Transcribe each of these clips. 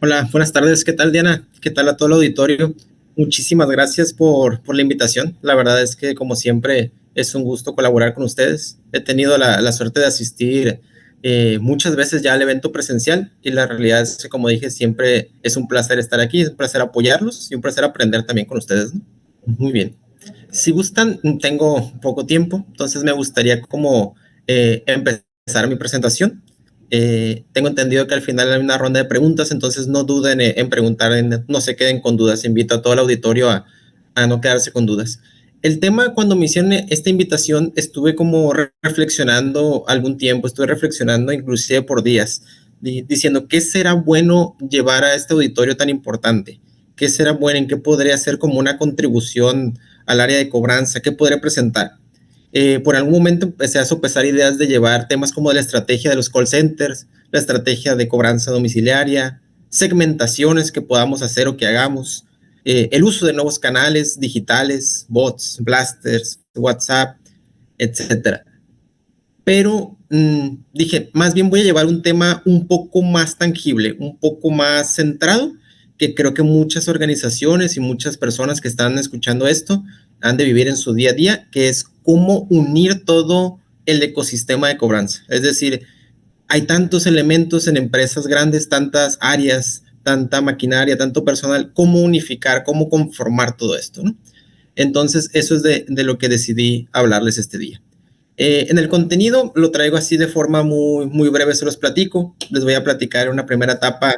Hola, buenas tardes. ¿Qué tal, Diana? ¿Qué tal a todo el auditorio? Muchísimas gracias por la invitación. La verdad es que, como siempre, es un gusto colaborar con ustedes. He tenido la suerte de asistir muchas veces ya al evento presencial y la realidad es que, como dije, siempre es un placer estar aquí, es un placer apoyarlos y un placer aprender también con ustedes, ¿no? Muy bien. Si gustan, tengo poco tiempo, entonces me gustaría como empezar mi presentación. Tengo entendido que al final hay una ronda de preguntas, entonces no duden en preguntar, no se queden con dudas. Invito a todo el auditorio a no quedarse con dudas. El tema, cuando me hicieron esta invitación, estuve como reflexionando algún tiempo, estuve reflexionando inclusive por días, diciendo qué será bueno llevar a este auditorio tan importante, qué será bueno, en qué podría ser como una contribución al área de cobranza, qué podría presentar. Por algún momento empecé a sopesar ideas de llevar temas como de la estrategia de los call centers, la estrategia de cobranza domiciliaria, segmentaciones que podamos hacer o que hagamos, el uso de nuevos canales digitales, bots, blasters, WhatsApp, etcétera. Pero dije, más bien voy a llevar un tema un poco más tangible, un poco más centrado, que creo que muchas organizaciones y muchas personas que están escuchando esto han de vivir en su día a día, que es cómo unir todo el ecosistema de cobranza. Es decir, hay tantos elementos en empresas grandes, tantas áreas, tanta maquinaria, tanto personal, cómo unificar, cómo conformar todo esto, ¿no? Entonces, eso es de lo que decidí hablarles este día. En el contenido lo traigo así de forma muy breve, se los platico. Les voy a platicar en una primera etapa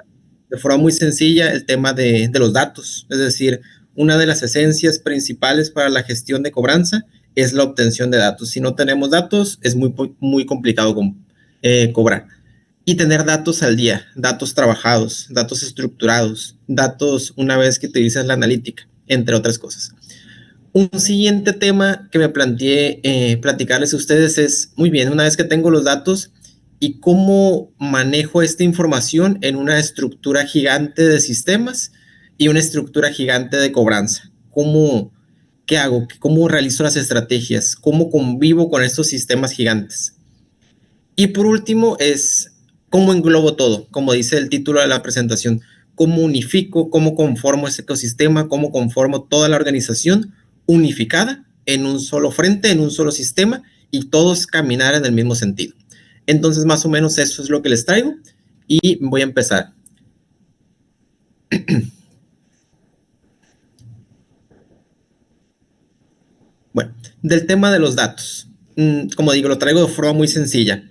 de forma muy sencilla el tema de los datos. Es decir, una de las esencias principales para la gestión de cobranza es la obtención de datos. Si no tenemos datos, es muy complicado cobrar. Y tener datos al día, datos trabajados, datos estructurados, datos una vez que utilizas la analítica, entre otras cosas. Un siguiente tema que me planteé platicarles a ustedes es, muy bien, una vez que tengo los datos y cómo manejo esta información en una estructura gigante de sistemas y una estructura gigante de cobranza. ¿Qué hago? ¿Cómo realizo las estrategias? ¿Cómo convivo con estos sistemas gigantes? Y por último es cómo englobo todo, como dice el título de la presentación, cómo unifico, cómo conformo ese ecosistema, cómo conformo toda la organización unificada en un solo frente, en un solo sistema y todos caminar en el mismo sentido. Entonces, más o menos eso es lo que les traigo y voy a empezar. Bueno, del tema de los datos. Como digo, lo traigo de forma muy sencilla.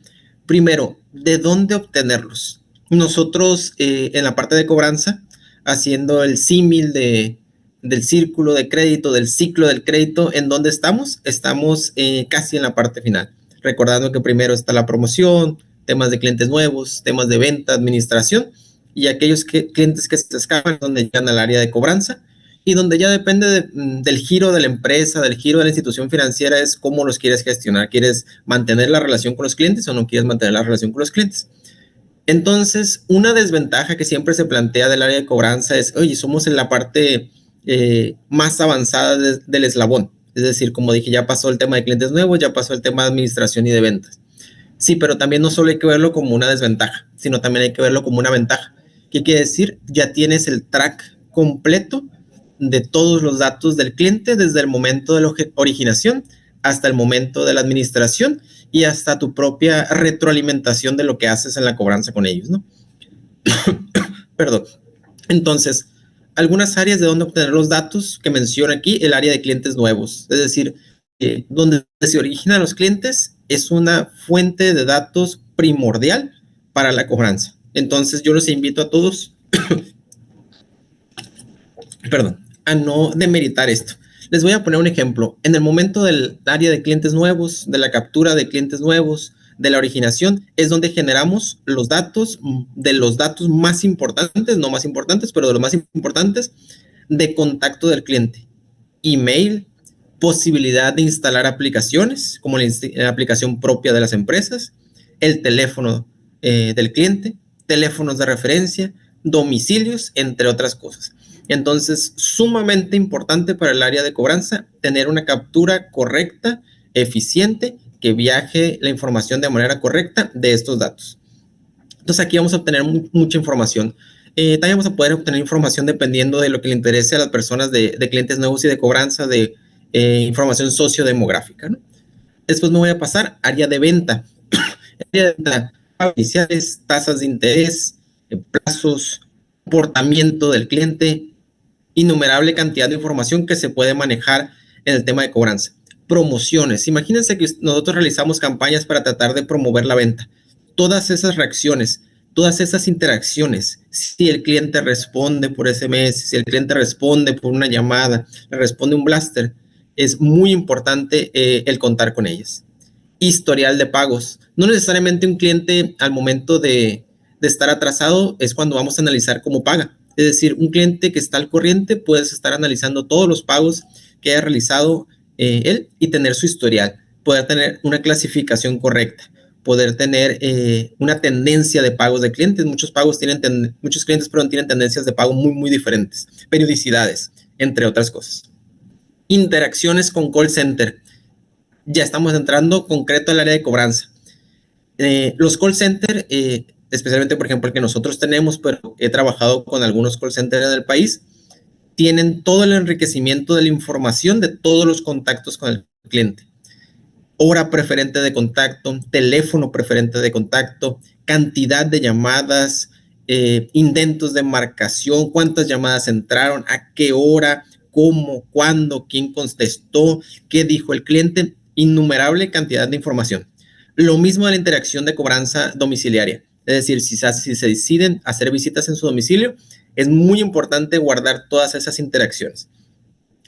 Primero, ¿de dónde obtenerlos? Nosotros en la parte de cobranza, haciendo el símil del círculo de crédito, del ciclo del crédito, ¿en dónde estamos? Estamos casi en la parte final. Recordando que primero está la promoción, temas de clientes nuevos, temas de venta, administración, y aquellos clientes que se escapan, donde llegan al área de cobranza, y donde ya depende del giro de la empresa, del giro de la institución financiera, es cómo los quieres gestionar. ¿Quieres mantener la relación con los clientes o no quieres mantener la relación con los clientes? Entonces, una desventaja que siempre se plantea del área de cobranza es, oye, somos en la parte más avanzada del eslabón. Es decir, como dije, ya pasó el tema de clientes nuevos, ya pasó el tema de administración y de ventas. Sí, pero también no solo hay que verlo como una desventaja, sino también hay que verlo como una ventaja. ¿Qué quiere decir? Ya tienes el track completo de todos los datos del cliente desde el momento de la originación hasta el momento de la administración y hasta tu propia retroalimentación de lo que haces en la cobranza con ellos, ¿no? Perdón. Entonces, algunas áreas de donde obtener los datos que menciona aquí, el área de clientes nuevos, es decir, donde se originan los clientes es una fuente de datos primordial para la cobranza. Entonces, yo los invito a todos, perdón, a no demeritar esto. Les voy a poner un ejemplo. En el momento del área de clientes nuevos, de la captura de clientes nuevos, de la originación, es donde generamos los datos, de los datos más importantes, no más importantes, pero de los más importantes, de contacto del cliente. Email, posibilidad de instalar aplicaciones, como la aplicación propia de las empresas, el teléfono del cliente, teléfonos de referencia, domicilios, entre otras cosas. Entonces, sumamente importante para el área de cobranza tener una captura correcta, eficiente, que viaje la información de manera correcta de estos datos. Entonces, aquí vamos a obtener mucha información. También vamos a poder obtener información dependiendo de lo que le interese a las personas de clientes nuevos y de cobranza de información sociodemográfica, ¿no? Después me voy a pasar área de venta. Área de venta, iniciales, tasas de interés, plazos, comportamiento del cliente, innumerable cantidad de información que se puede manejar en el tema de cobranza. Promociones. Imagínense que nosotros realizamos campañas para tratar de promover la venta. Todas esas reacciones, todas esas interacciones, si el cliente responde por SMS, si el cliente responde por una llamada, le responde un blaster, es muy importante el contar con ellas. Historial de pagos. No necesariamente un cliente al momento de estar atrasado es cuando vamos a analizar cómo paga. Es decir, un cliente que está al corriente puedes estar analizando todos los pagos que haya realizado él y tener su historial, poder tener una clasificación correcta, poder tener una tendencia de pagos de clientes. Muchos clientes tienen tendencias de pago muy diferentes, periodicidades, entre otras cosas. Interacciones con call center. Ya estamos entrando concreto al área de cobranza. Los call center, especialmente por ejemplo el que nosotros tenemos, pero he trabajado con algunos call centers del país, tienen todo el enriquecimiento de la información de todos los contactos con el cliente. Hora preferente de contacto, teléfono preferente de contacto, cantidad de llamadas, intentos de marcación, cuántas llamadas entraron, a qué hora, cómo, cuándo, quién contestó, qué dijo el cliente, innumerable cantidad de información. Lo mismo de la interacción de cobranza domiciliaria, es decir, si se deciden hacer visitas en su domicilio, es muy importante guardar todas esas interacciones.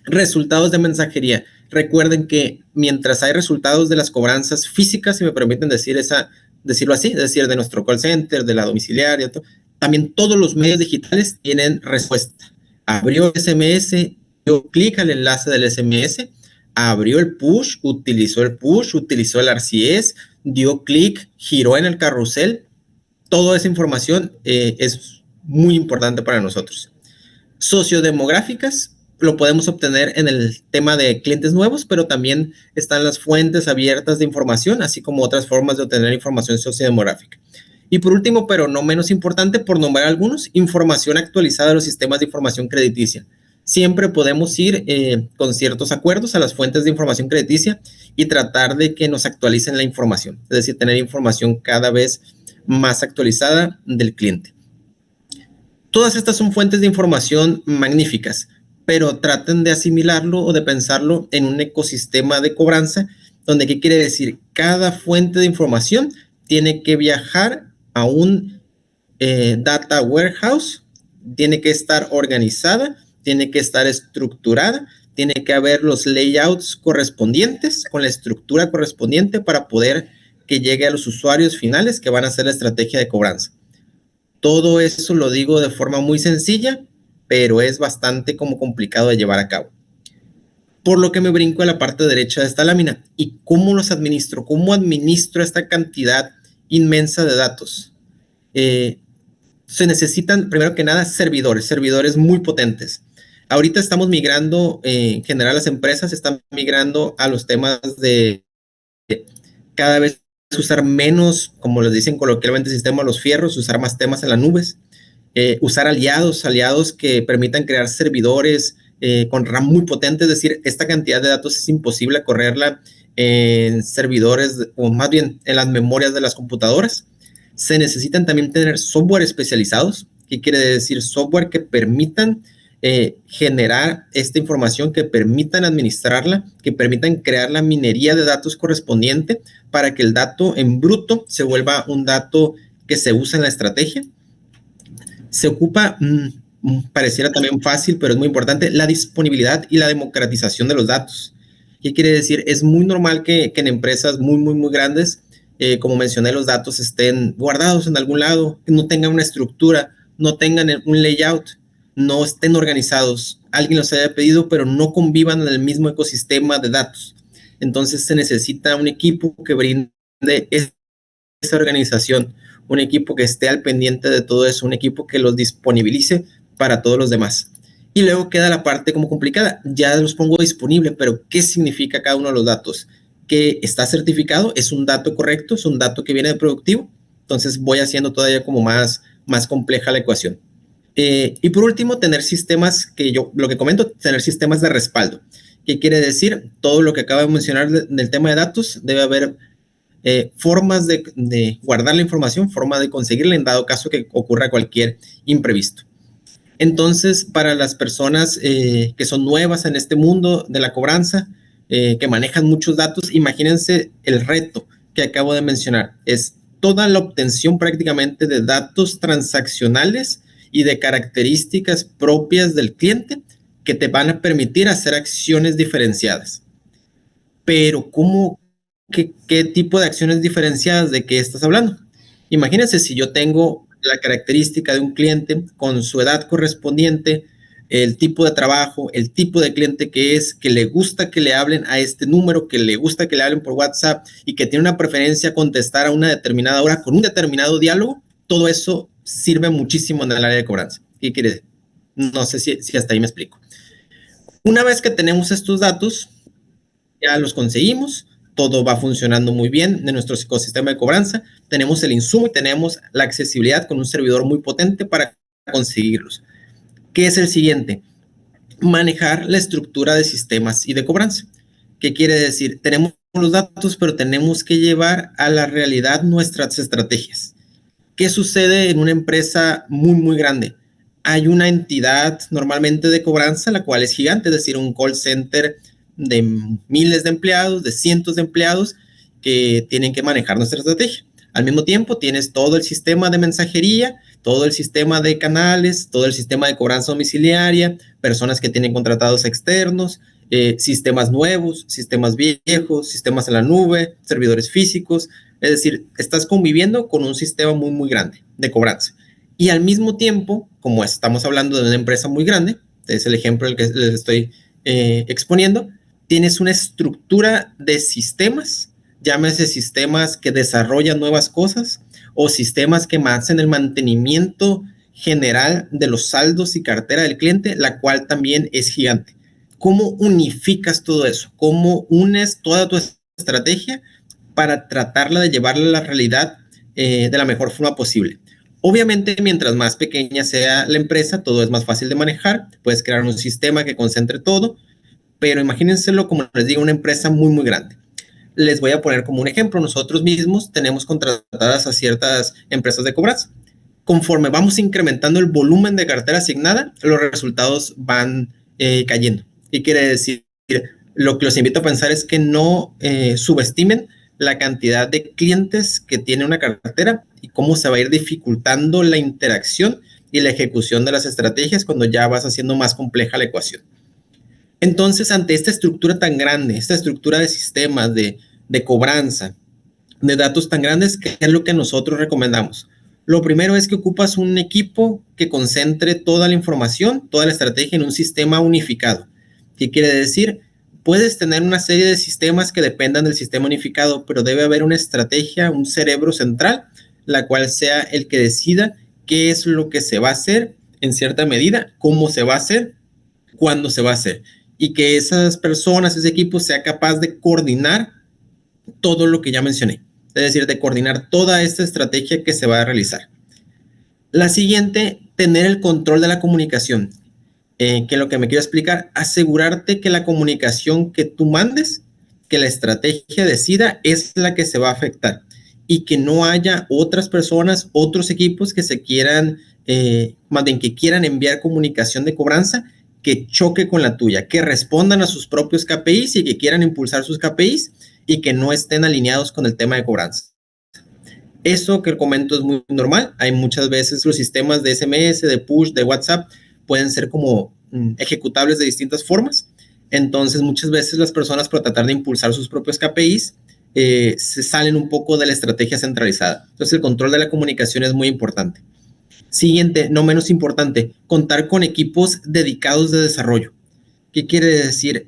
Resultados de mensajería. Recuerden que mientras hay resultados de las cobranzas físicas, si me permiten decirlo así, es decir, de nuestro call center, de la domiciliaria, también todos los medios digitales tienen respuesta. Abrió el SMS, dio clic al enlace del SMS, abrió el push, utilizó el RCS, dio clic, giró en el carrusel. Toda esa información es muy importante para nosotros. Sociodemográficas, lo podemos obtener en el tema de clientes nuevos, pero también están las fuentes abiertas de información, así como otras formas de obtener información sociodemográfica. Y por último, pero no menos importante, por nombrar algunos, información actualizada de los sistemas de información crediticia. Siempre podemos ir con ciertos acuerdos a las fuentes de información crediticia y tratar de que nos actualicen la información, es decir, tener información cada vez más actualizada del cliente. Todas estas son fuentes de información magníficas, pero traten de asimilarlo o de pensarlo en un ecosistema de cobranza, donde, ¿qué quiere decir? Cada fuente de información tiene que viajar a un data warehouse, tiene que estar organizada, tiene que estar estructurada, tiene que haber los layouts correspondientes con la estructura correspondiente para poder que llegue a los usuarios finales que van a hacer la estrategia de cobranza. Todo eso lo digo de forma muy sencilla, pero es bastante como complicado de llevar a cabo. Por lo que me brinco a la parte derecha de esta lámina. ¿Y cómo los administro? ¿Cómo administro esta cantidad inmensa de datos? Se necesitan, primero que nada, servidores muy potentes. Ahorita estamos migrando, en general las empresas están migrando a los temas de cada vez usar menos, como les dicen coloquialmente, sistema los fierros, usar más temas en las nubes, usar aliados que permitan crear servidores con RAM muy potente, es decir, esta cantidad de datos es imposible correrla en servidores, o más bien en las memorias de las computadoras. Se necesitan también tener software especializados. ¿Qué quiere decir? Software que permitan generar esta información, que permitan administrarla, que permitan crear la minería de datos correspondiente para que el dato en bruto se vuelva un dato que se usa en la estrategia. Se ocupa, pareciera también fácil, pero es muy importante, la disponibilidad y la democratización de los datos. ¿Qué quiere decir? Es muy normal que en empresas muy grandes, como mencioné, los datos estén guardados en algún lado, que no tengan una estructura, no tengan un layout, no estén organizados. Alguien los haya pedido, pero no convivan en el mismo ecosistema de datos. Entonces se necesita un equipo que brinde esa organización, un equipo que esté al pendiente de todo eso, un equipo que los disponibilice para todos los demás. Y luego queda la parte como complicada. Ya los pongo disponible, pero ¿qué significa cada uno de los datos? Que está certificado, es un dato correcto, es un dato que viene de productivo. Entonces voy haciendo todavía como más compleja la ecuación. Y por último, tener sistemas lo que comento, tener sistemas de respaldo. ¿Qué quiere decir? Todo lo que acabo de mencionar del tema de datos, debe haber formas de guardar la información, forma de conseguirla en dado caso que ocurra cualquier imprevisto. Entonces, para las personas que son nuevas en este mundo de la cobranza, que manejan muchos datos, imagínense el reto que acabo de mencionar. Es toda la obtención prácticamente de datos transaccionales y de características propias del cliente que te van a permitir hacer acciones diferenciadas. Pero, ¿qué tipo de acciones diferenciadas de qué estás hablando? Imagínense si yo tengo la característica de un cliente con su edad correspondiente, el tipo de trabajo, el tipo de cliente que es, que le gusta que le hablen a este número, que le gusta que le hablen por WhatsApp y que tiene una preferencia a contestar a una determinada hora con un determinado diálogo, todo eso sirve muchísimo en el área de cobranza. ¿Qué quiere decir? No sé si hasta ahí me explico. Una vez que tenemos estos datos, ya los conseguimos, todo va funcionando muy bien en nuestro ecosistema de cobranza, tenemos el insumo y tenemos la accesibilidad con un servidor muy potente para conseguirlos. ¿Qué es el siguiente? Manejar la estructura de sistemas y de cobranza. ¿Qué quiere decir? Tenemos los datos, pero tenemos que llevar a la realidad nuestras estrategias. ¿Qué sucede en una empresa muy, muy grande? Hay una entidad normalmente de cobranza, la cual es gigante, es decir, un call center de miles de empleados, de cientos de empleados que tienen que manejar nuestra estrategia. Al mismo tiempo, tienes todo el sistema de mensajería, todo el sistema de canales, todo el sistema de cobranza domiciliaria, personas que tienen contratados externos, sistemas nuevos, sistemas viejos, sistemas en la nube, servidores físicos. Es decir, estás conviviendo con un sistema muy, muy grande de cobranza. Y al mismo tiempo, como estamos hablando de una empresa muy grande, es el ejemplo el que les estoy exponiendo, tienes una estructura de sistemas, llámese sistemas que desarrollan nuevas cosas o sistemas que hacen el mantenimiento general de los saldos y cartera del cliente, la cual también es gigante. ¿Cómo unificas todo eso? ¿Cómo unes toda tu estrategia para tratarla de llevarla a la realidad de la mejor forma posible? Obviamente, mientras más pequeña sea la empresa, todo es más fácil de manejar. Puedes crear un sistema que concentre todo, pero imagínenselo como les digo, una empresa muy, muy grande. Les voy a poner como un ejemplo. Nosotros mismos tenemos contratadas a ciertas empresas de cobranza. Conforme vamos incrementando el volumen de cartera asignada, los resultados van cayendo. ¿Qué quiere decir? Lo que los invito a pensar es que no subestimen la cantidad de clientes que tiene una cartera y cómo se va a ir dificultando la interacción y la ejecución de las estrategias cuando ya vas haciendo más compleja la ecuación. Entonces, ante esta estructura tan grande, esta estructura de sistemas, de cobranza, de datos tan grandes, ¿qué es lo que nosotros recomendamos? Lo primero es que ocupas un equipo que concentre toda la información, toda la estrategia en un sistema unificado. ¿Qué quiere decir? Puedes tener una serie de sistemas que dependan del sistema unificado, pero debe haber una estrategia, un cerebro central, la cual sea el que decida qué es lo que se va a hacer en cierta medida, cómo se va a hacer, cuándo se va a hacer. Y que esas personas, ese equipo sea capaz de coordinar todo lo que ya mencioné. Es decir, de coordinar toda esta estrategia que se va a realizar. La siguiente, tener el control de la comunicación. Que lo que me quiero explicar, asegurarte que la comunicación que tú mandes, que la estrategia decida es la que se va a afectar y que no haya otras personas, otros equipos que se quieran, más bien que quieran enviar comunicación de cobranza que choque con la tuya, que respondan a sus propios KPIs y que quieran impulsar sus KPIs y que no estén alineados con el tema de cobranza. Eso que comento es muy normal. Hay muchas veces los sistemas de SMS, de push, de WhatsApp pueden ser como ejecutables de distintas formas. Entonces, muchas veces las personas, por tratar de impulsar sus propios KPIs, se salen un poco de la estrategia centralizada. Entonces, el control de la comunicación es muy importante. Siguiente, no menos importante, contar con equipos dedicados de desarrollo. ¿Qué quiere decir?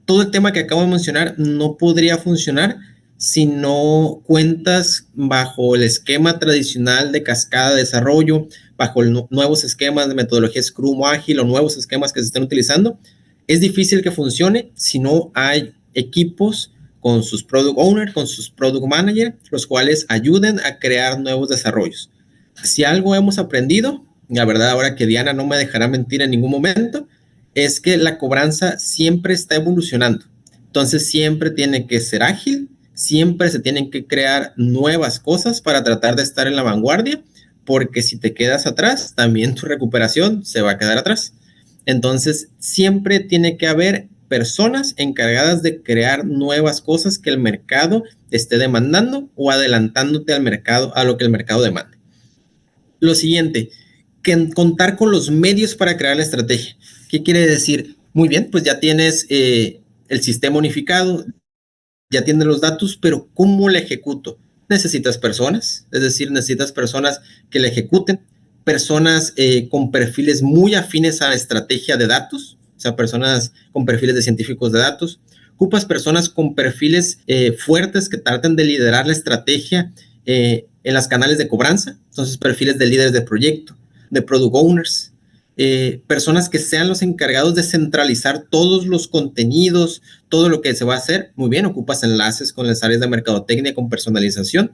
Todo el tema que acabo de mencionar no podría funcionar si no cuentas bajo el esquema tradicional de cascada de desarrollo, bajo nuevos esquemas de metodología Scrum o Ágil o nuevos esquemas que se estén utilizando. Es difícil que funcione si no hay equipos con sus product owners, con sus product managers, los cuales ayuden a crear nuevos desarrollos. Si algo hemos aprendido la verdad ahora que Diana no me dejará mentir en ningún momento, es que la cobranza siempre está evolucionando. Entonces siempre tiene que ser ágil, siempre se tienen que crear nuevas cosas para tratar de estar en la vanguardia, porque si te quedas atrás, también tu recuperación se va a quedar atrás. Entonces siempre tiene que haber personas encargadas de crear nuevas cosas que el mercado esté demandando o adelantándote al mercado, a lo que el mercado demanda. Lo siguiente, que contar con los medios para crear la estrategia. ¿Qué quiere decir? Muy bien, pues ya tienes el sistema unificado, ya tienes los datos, pero ¿cómo la ejecuto? Necesitas personas, es decir, necesitas personas que la ejecuten, personas con perfiles muy afines a la estrategia de datos, o sea, personas con perfiles de científicos de datos. Ocupas personas con perfiles fuertes que traten de liderar la estrategia en las canales de cobranza, entonces perfiles de líderes de proyecto, de product owners, personas que sean los encargados de centralizar todos los contenidos, todo lo que se va a hacer. Muy bien, ocupas enlaces con las áreas de mercadotecnia, con personalización.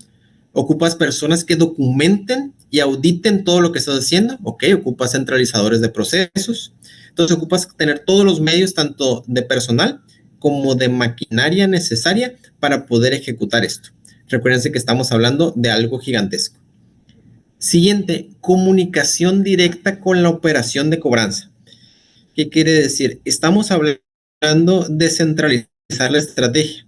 Ocupas personas que documenten y auditen todo lo que estás haciendo. Ok, ocupas centralizadores de procesos. Entonces ocupas tener todos los medios, tanto de personal como de maquinaria necesaria para poder ejecutar esto. Recuérdense que estamos hablando de algo gigantesco. Siguiente, comunicación directa con la operación de cobranza. ¿Qué quiere decir? Estamos hablando de centralizar la estrategia.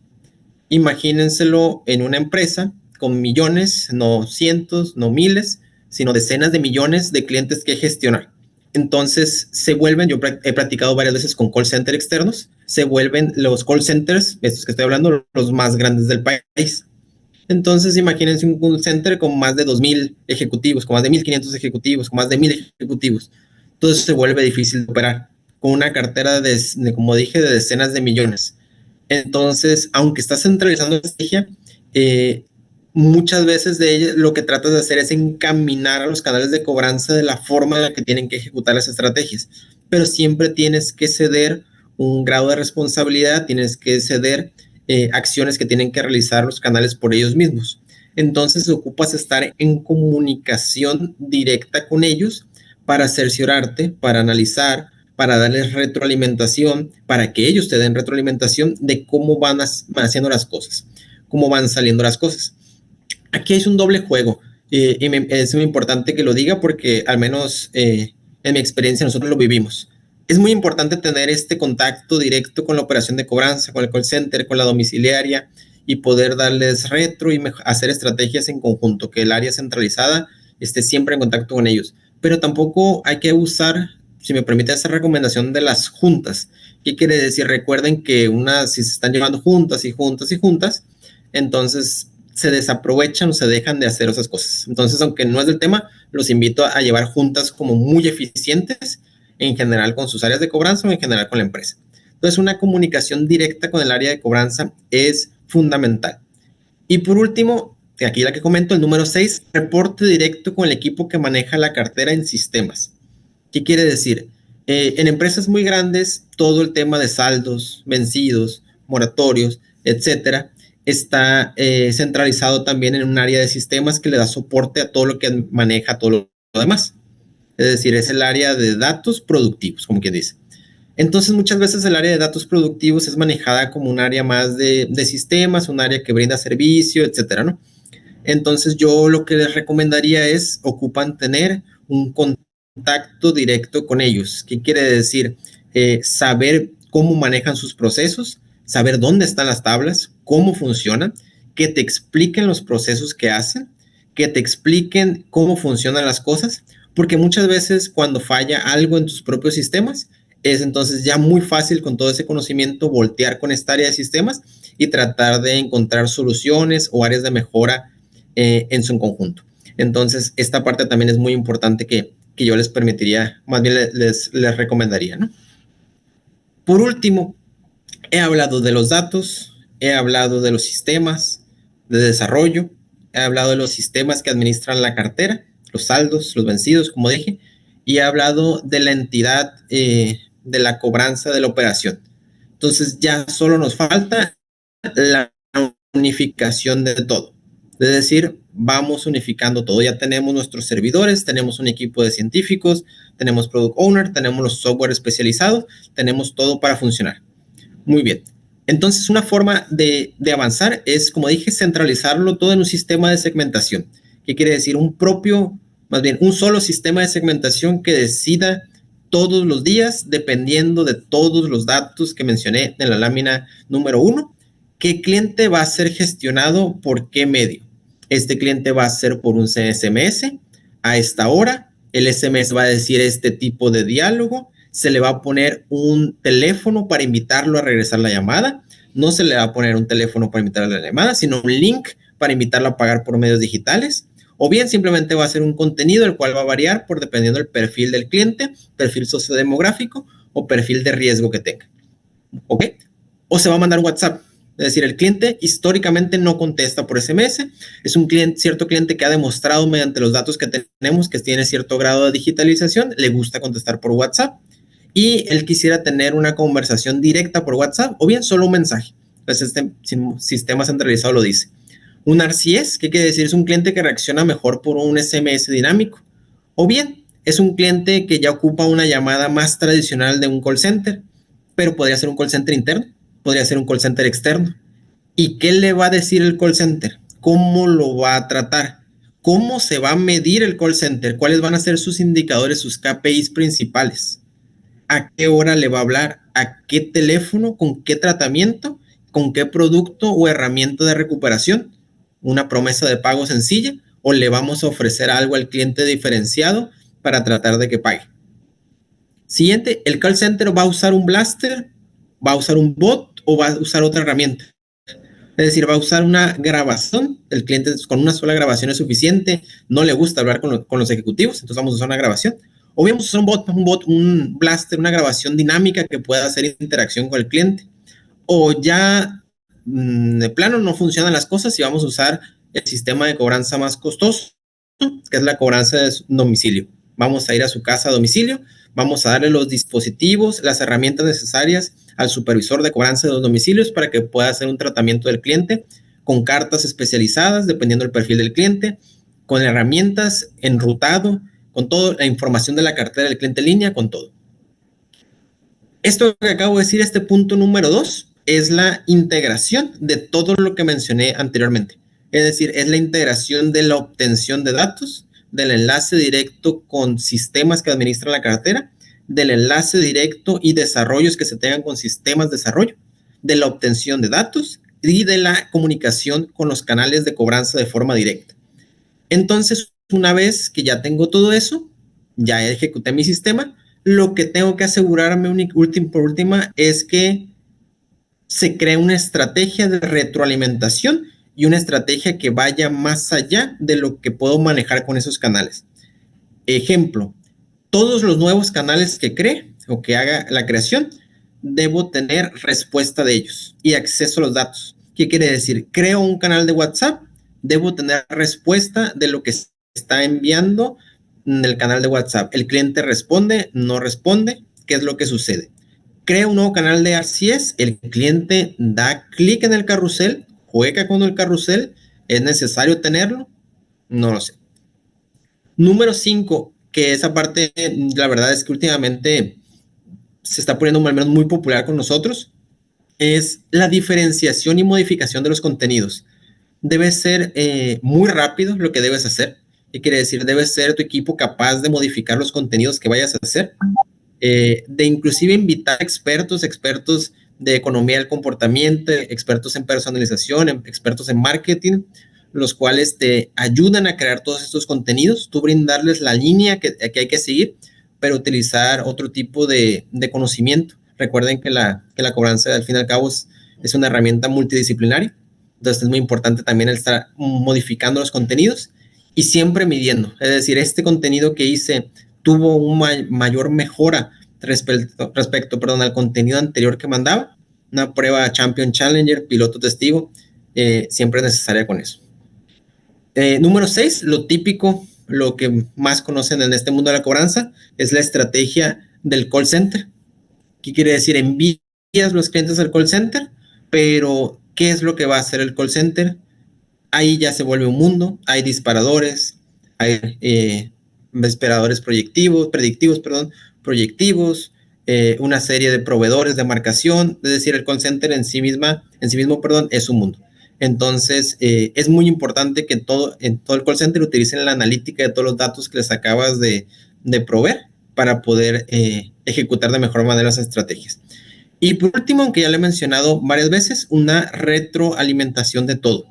Imagínenselo en una empresa con millones, no cientos, no miles, sino decenas de millones de clientes que gestionar. Entonces se vuelven, yo he practicado varias veces con call center externos, se vuelven los call centers, estos que estoy hablando, los más grandes del país. Entonces, imagínense un call center con más de 2,000 ejecutivos, con más de 1,500 ejecutivos, con más de 1,000 ejecutivos. Entonces se vuelve difícil de operar con una cartera como dije, de decenas de millones. Entonces, aunque estás centralizando la estrategia, muchas veces de ella, lo que tratas de hacer es encaminar a los canales de cobranza de la forma en la que tienen que ejecutar las estrategias. Pero siempre tienes que ceder un grado de responsabilidad, tienes que ceder acciones que tienen que realizar los canales por ellos mismos. Entonces ocupas estar en comunicación directa con ellos para cerciorarte, para analizar, para darles retroalimentación, para que ellos te den retroalimentación de cómo van haciendo las cosas, cómo van saliendo las cosas. Aquí es un doble juego y es muy importante que lo diga porque al menos en mi experiencia nosotros lo vivimos. Es muy importante tener este contacto directo con la operación de cobranza, con el call center, con la domiciliaria y poder darles retro y hacer estrategias en conjunto, que el área centralizada esté siempre en contacto con ellos. Pero tampoco hay que abusar, si me permite, esa recomendación de las juntas. ¿Qué quiere decir? Recuerden que si se están llevando juntas y juntas y juntas, entonces se desaprovechan o se dejan de hacer esas cosas. Entonces, aunque no es del tema, los invito a llevar juntas como muy eficientes en general con sus áreas de cobranza o en general con la empresa. Entonces, una comunicación directa con el área de cobranza es fundamental. Y por último, aquí la que comento, el número 6, reporte directo con el equipo que maneja la cartera en sistemas. ¿Qué quiere decir? En empresas muy grandes, todo el tema de saldos, vencidos, moratorios, etcétera, está centralizado también en un área de sistemas que le da soporte a todo lo que maneja todo lo demás. Es decir, es el área de datos productivos, como quien dice. Entonces, muchas veces el área de datos productivos es manejada como un área más de sistemas, un área que brinda servicio, etcétera, ¿no? Entonces, yo lo que les recomendaría es ocupan tener un contacto directo con ellos. ¿Qué quiere decir? Saber cómo manejan sus procesos, saber dónde están las tablas, cómo funcionan, que te expliquen los procesos que hacen, que te expliquen cómo funcionan las cosas, porque muchas veces cuando falla algo en tus propios sistemas, es entonces ya muy fácil con todo ese conocimiento voltear con esta área de sistemas y tratar de encontrar soluciones o áreas de mejora en su conjunto. Entonces, esta parte también es muy importante que yo les permitiría, más bien les recomendaría, ¿no? Por último, he hablado de los datos, he hablado de los sistemas de desarrollo, he hablado de los sistemas que administran la cartera, los saldos, los vencidos, como dije, y he hablado de la entidad de la cobranza de la operación. Entonces ya solo nos falta la unificación de todo. Es decir, vamos unificando todo. Ya tenemos nuestros servidores, tenemos un equipo de científicos, tenemos product owner, tenemos los software especializados, tenemos todo para funcionar. Muy bien. Entonces, una forma de avanzar es, como dije, centralizarlo todo en un sistema de segmentación. ¿Qué quiere decir? Más bien, un solo sistema de segmentación que decida todos los días, dependiendo de todos los datos que mencioné en la lámina número 1, qué cliente va a ser gestionado por qué medio. Este cliente va a ser por un SMS a esta hora. El SMS va a decir este tipo de diálogo. Se le va a poner un teléfono para invitarlo a regresar la llamada. No se le va a poner un teléfono para invitarlo a la llamada, sino un link para invitarlo a pagar por medios digitales. O bien simplemente va a ser un contenido el cual va a variar por dependiendo del perfil del cliente, perfil sociodemográfico o perfil de riesgo que tenga. ¿Ok? O se va a mandar un WhatsApp. Es decir, el cliente históricamente no contesta por SMS. Es un cierto cliente que ha demostrado mediante los datos que tenemos que tiene cierto grado de digitalización, le gusta contestar por WhatsApp y él quisiera tener una conversación directa por WhatsApp o bien solo un mensaje. Entonces, este sistema centralizado lo dice. Un RCS, ¿qué quiere decir? Es un cliente que reacciona mejor por un SMS dinámico. O bien, es un cliente que ya ocupa una llamada más tradicional de un call center, pero podría ser un call center interno, podría ser un call center externo. ¿Y qué le va a decir el call center? ¿Cómo lo va a tratar? ¿Cómo se va a medir el call center? ¿Cuáles van a ser sus indicadores, sus KPIs principales? ¿A qué hora le va a hablar? ¿A qué teléfono? ¿Con qué tratamiento? ¿Con qué producto o herramienta de recuperación? ¿Una promesa de pago sencilla? ¿O le vamos a ofrecer algo al cliente diferenciado para tratar de que pague? Siguiente, el call center va a usar un blaster, va a usar un bot o va a usar otra herramienta. Es decir, va a usar una grabación. El cliente con una sola grabación es suficiente. No le gusta hablar con los ejecutivos, entonces vamos a usar una grabación. O bien vamos a usar un blaster, una grabación dinámica que pueda hacer interacción con el cliente. O ya de plano no funcionan las cosas y vamos a usar el sistema de cobranza más costoso, que es la cobranza de domicilio. Vamos a ir a su casa a domicilio, vamos a darle los dispositivos, las herramientas necesarias al supervisor de cobranza de los domicilios para que pueda hacer un tratamiento del cliente con cartas especializadas, dependiendo del perfil del cliente, con herramientas, enrutado, con toda la información de la cartera del cliente en línea, con todo. Esto que acabo de decir, este punto número 2, es la integración de todo lo que mencioné anteriormente. Es decir, es la integración de la obtención de datos, del enlace directo con sistemas que administran la cartera, del enlace directo y desarrollos que se tengan con sistemas de desarrollo, de la obtención de datos y de la comunicación con los canales de cobranza de forma directa. Entonces, una vez que ya tengo todo eso, ya ejecuté mi sistema, lo que tengo que asegurarme por última es que se cree una estrategia de retroalimentación y una estrategia que vaya más allá de lo que puedo manejar con esos canales. Ejemplo, todos los nuevos canales que cree o que haga la creación, debo tener respuesta de ellos y acceso a los datos. ¿Qué quiere decir? Creo un canal de WhatsApp, debo tener respuesta de lo que está enviando en el canal de WhatsApp. El cliente responde, no responde, ¿qué es lo que sucede? Crea un nuevo canal de RCS, el cliente da clic en el carrusel, juega con el carrusel, ¿es necesario tenerlo? No lo sé. Número 5, que esa parte, la verdad es que últimamente se está poniendo al menos muy popular con nosotros, es la diferenciación y modificación de los contenidos. Debe ser muy rápido lo que debes hacer. ¿Qué quiere decir? Debe ser tu equipo capaz de modificar los contenidos que vayas a hacer, de inclusive invitar expertos de economía del comportamiento, expertos en personalización, expertos en marketing, los cuales te ayudan a crear todos estos contenidos, tú brindarles la línea que hay que seguir, pero utilizar otro tipo de conocimiento. Recuerden que la cobranza, al fin y al cabo, es una herramienta multidisciplinaria, entonces es muy importante también estar modificando los contenidos y siempre midiendo. Es decir, este contenido que hice tuvo una mayor mejora respecto al contenido anterior que mandaba. Una prueba Champion Challenger, piloto testigo, siempre es necesaria con eso. Número 6, lo típico, lo que más conocen en este mundo de la cobranza, es la estrategia del call center. ¿Qué quiere decir? Envías los clientes al call center, pero ¿qué es lo que va a hacer el call center? ahí ya se vuelve un mundo, hay disparadores, hay disparadores predictivos, proyectivos, una serie de proveedores de marcación, es decir, el call center en sí mismo, es un mundo. Entonces, es muy importante que en todo el call center utilicen la analítica de todos los datos que les acabas de proveer para poder ejecutar de mejor manera las estrategias. Y por último, aunque ya lo he mencionado varias veces, una retroalimentación de todo.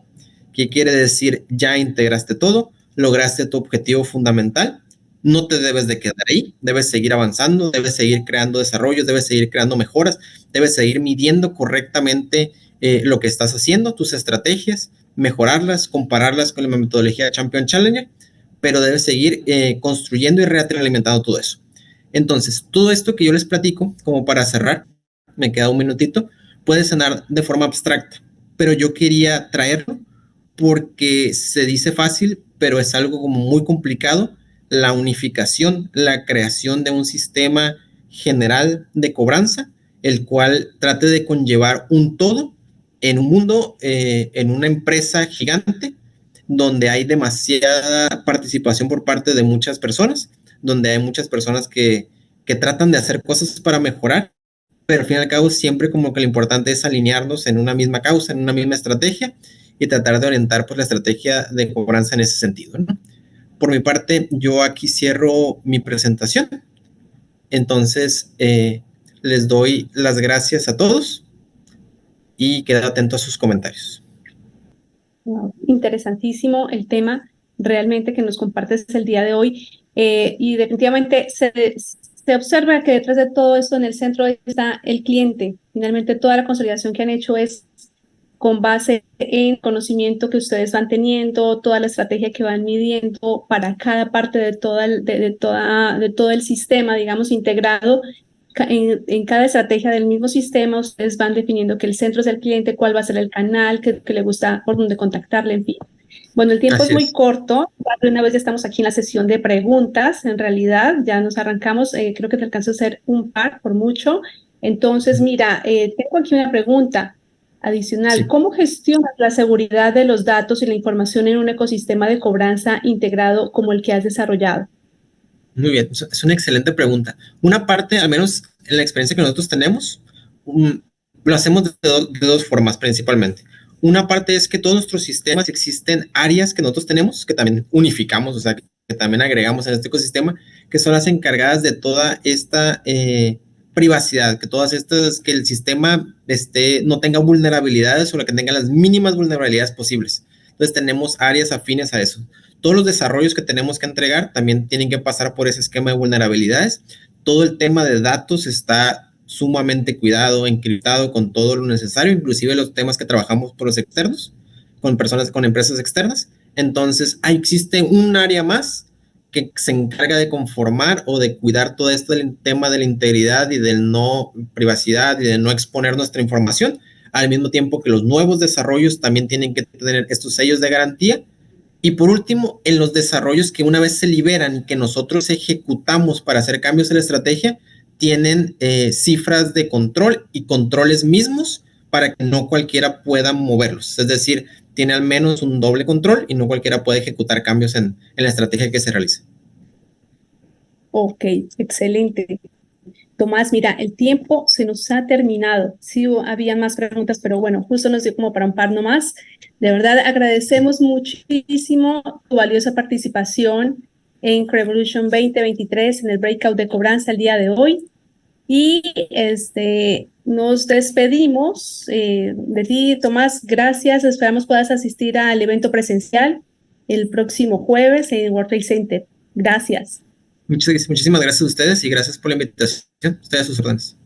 ¿Qué quiere decir? Ya integraste todo, lograste tu objetivo fundamental, no te debes de quedar ahí, debes seguir avanzando, debes seguir creando desarrollos, debes seguir creando mejoras, debes seguir midiendo correctamente lo que estás haciendo, tus estrategias, mejorarlas, compararlas con la metodología de Champion Challenger, pero debes seguir construyendo y retroalimentando todo eso. Entonces, todo esto que yo les platico, como para cerrar, me queda un minutito, puede sonar de forma abstracta, pero yo quería traerlo porque se dice fácil, pero es algo como muy complicado, la unificación, la creación de un sistema general de cobranza, el cual trate de conllevar un todo en un mundo, en una empresa gigante, donde hay demasiada participación por parte de muchas personas, donde hay muchas personas que tratan de hacer cosas para mejorar, pero al fin y al cabo siempre como que lo importante es alinearnos en una misma causa, en una misma estrategia y tratar de orientar pues la estrategia de cobranza en ese sentido, ¿no? Por mi parte, yo aquí cierro mi presentación. Entonces, les doy las gracias a todos y quedo atento a sus comentarios. Wow, interesantísimo el tema realmente que nos compartes el día de hoy. Y definitivamente se observa que detrás de todo esto en el centro está el cliente. Finalmente toda la consolidación que han hecho es con base en conocimiento que ustedes van teniendo, toda la estrategia que van midiendo para cada parte de de todo el sistema, digamos, integrado. En cada estrategia del mismo sistema, ustedes van definiendo que el centro es el cliente, cuál va a ser el canal, que le gusta, por dónde contactarle, en fin. Bueno, el tiempo es Así muy es. corto. De una vez ya estamos aquí en la sesión de preguntas. En realidad, ya nos arrancamos. Creo que te alcanzo a hacer un par por mucho. Entonces, mira, tengo aquí una pregunta adicional. Sí. ¿Cómo gestionas la seguridad de los datos y la información en un ecosistema de cobranza integrado como el que has desarrollado? Muy bien, es una excelente pregunta. Una parte, al menos en la experiencia que nosotros tenemos, lo hacemos de dos formas principalmente. Una parte es que todos nuestros sistemas existen áreas que nosotros tenemos, que también unificamos, o sea, que también agregamos en este ecosistema, que son las encargadas de toda esta privacidad, que todas estas, que el sistema no tenga vulnerabilidades o que tenga las mínimas vulnerabilidades posibles. Entonces tenemos áreas afines a eso. Todos los desarrollos que tenemos que entregar también tienen que pasar por ese esquema de vulnerabilidades. Todo el tema de datos está sumamente cuidado, encriptado con todo lo necesario, inclusive los temas que trabajamos por los externos, con personas, con empresas externas. Entonces, ahí existe un área más que se encarga de conformar o de cuidar todo esto del tema de la integridad y del no privacidad y de no exponer nuestra información, al mismo tiempo que los nuevos desarrollos también tienen que tener estos sellos de garantía. Y por último, en los desarrollos que una vez se liberan y que nosotros ejecutamos para hacer cambios en la estrategia, tienen cifras de control y controles mismos para que no cualquiera pueda moverlos. Es decir, tiene al menos un doble control y no cualquiera puede ejecutar cambios en la estrategia que se realiza. Ok, excelente. Tomás, mira, el tiempo se nos ha terminado. Sí, había más preguntas, pero bueno, justo nos dio como para un par nomás. De verdad, agradecemos muchísimo tu valiosa participación en Revolution 2023 en el breakout de cobranza el día de hoy. Y nos despedimos de ti, Tomás. Gracias. Esperamos puedas asistir al evento presencial el próximo jueves en World Trade Center. Gracias. Muchísimas gracias a ustedes y gracias por la invitación. Estoy a sus órdenes.